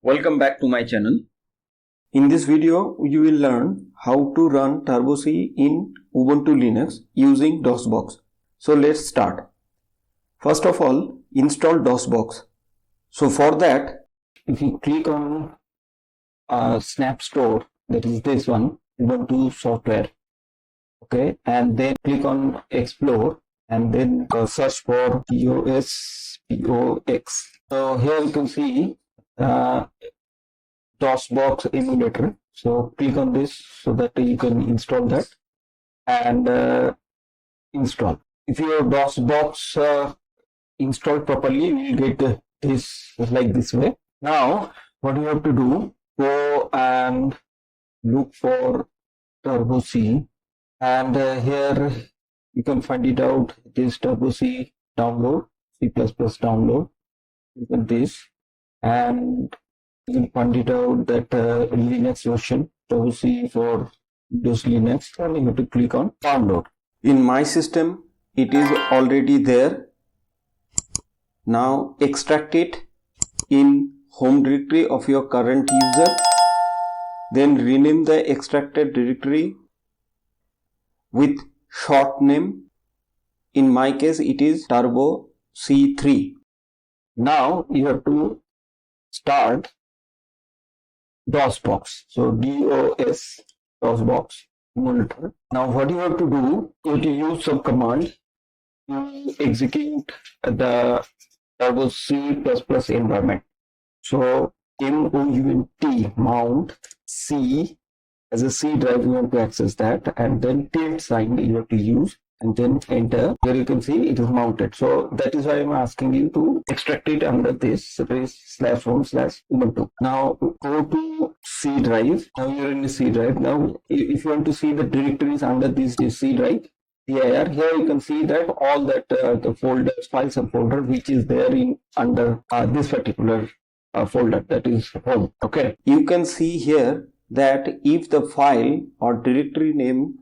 Welcome back to my channel. In this video, you will learn how to run Turbo C in Ubuntu Linux using DOSBox. So let's start. First of all, install DOSBox. So for that, if you click on Snap Store, that is this one, Ubuntu software, okay, and then click on Explore and then search for DOSBox. So here you can see DOSBox emulator. So click on this so that you can install that and install. If your DOSBox installed properly, you will get this like this way. Now what you have to do, go and look for Turbo C, and here you can find it out. This Turbo C download, C++ download, you can this, and you can find it out that Linux version Turbo C for Windows Linux, and you have to click on download. In my system it is already there. Now extract it in home directory of your current user, then rename the extracted directory with short name. In my case it is Turbo C3. Now you have to start DOSBox. So DOSBox monitor. Now what you have to do, you have to use some command to execute the Turbo C++ environment. So mount C, as a C drive you want to access that, and then tilde sign you have to use, and then enter. Here you can see it is mounted. So that is why I'm asking you to extract it under this /home/ubuntu. Now go to C drive. Now you're in the C drive. Now if you want to see the directories under this C drive, here you can see that all that the folders, files and folder which is there in under this particular folder, that is home. Okay, you can see here that if the file or directory name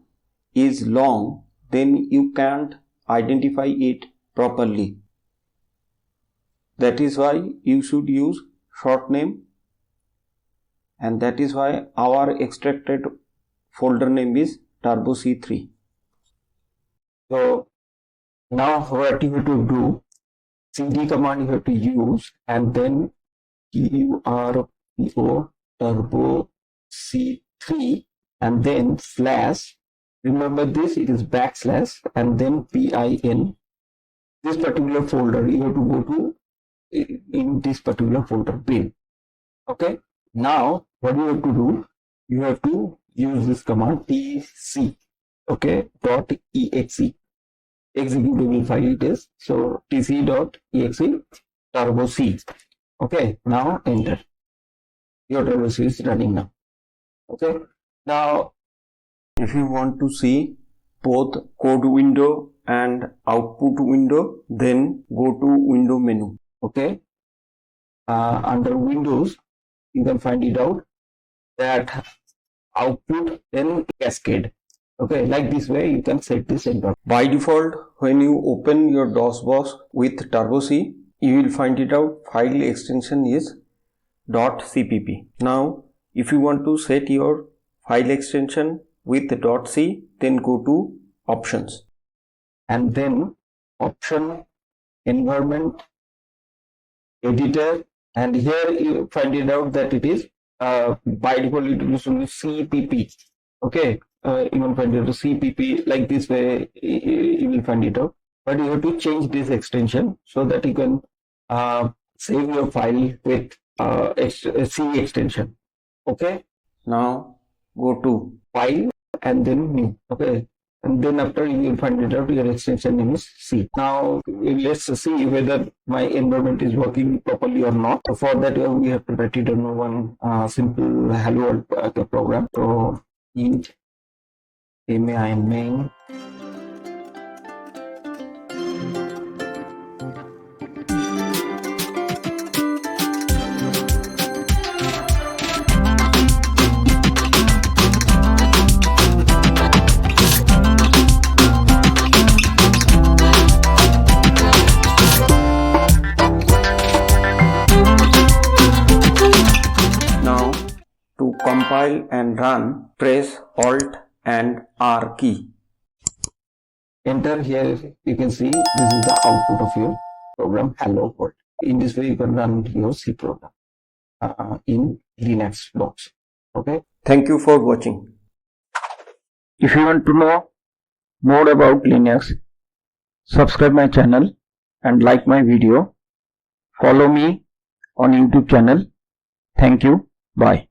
is long, then you can't identify it properly. That is why you should use short name, and that is why our extracted folder name is Turbo C3. So now what you have to do, cd command you have to use, and then turbo Turbo C3, and then slash, remember this, it is backslash, and then pin. This particular folder you have to go to in this particular folder bin. Okay, now what you have to do, you have to use this command tc, okay, .exe, executable file it is. So tc.exe Turbo C. Okay, now enter. Your Turbo C is running now. Okay, now if you want to see both code window and output window, then go to window menu. Okay, under Windows you can find it out that output, then cascade. Okay, like this way you can set this environment. By default, when you open your DOSBox with Turbo C, you will find it out file extension is .cpp. Now if you want to set your file extension with .c, then go to options, and then option, environment, editor, and here you find it out that it is by default it is only cpp. Okay, you can find it to cpp, like this way you will find it out, but you have to change this extension so that you can save your file with C extension. Okay, now go to file and then new. Okay, and then after you will find it out your extension name is C. Now let's see whether my environment is working properly or not. So for that we have to write it on one simple hello world program. So int main compile and run, press Alt and R key. Enter here, you can see this is the output of your program, hello world. In this way you can run your C program in Linux box. Okay. Thank you for watching. If you want to know more about Linux, subscribe my channel and like my video. Follow me on YouTube channel. Thank you. Bye.